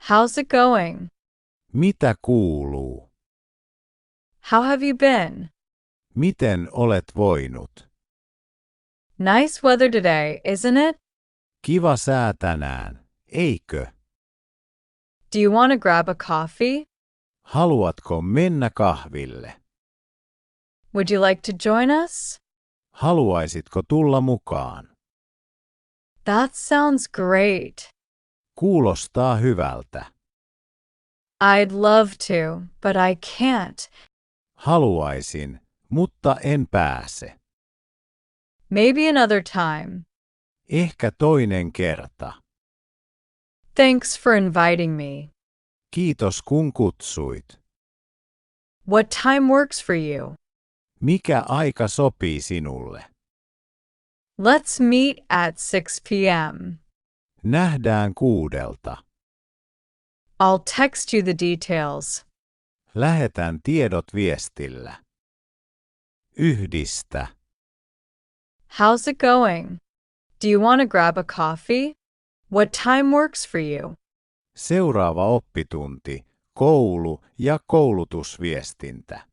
How's it going? Mitä kuuluu? How have you been? Miten olet voinut? Nice weather today, isn't it? Kiva sää tänään, eikö? Do you want to grab a coffee? Haluatko mennä kahville? Would you like to join us? Haluaisitko tulla mukaan? That sounds great. Kuulostaa hyvältä. I'd love to, but I can't. Haluaisin, mutta en pääse. Maybe another time. Ehkä toinen kerta. Thanks for inviting me. Kiitos kun kutsuit. What time works for you? Mikä aika sopii sinulle? Let's meet at 6 p.m. Nähdään 6:00. I'll text you the details. Lähetän tiedot viestillä. Yhdistä. How's it going? Do you want to grab a coffee? What time works for you? Seuraava oppitunti, koulu ja koulutusviestintä.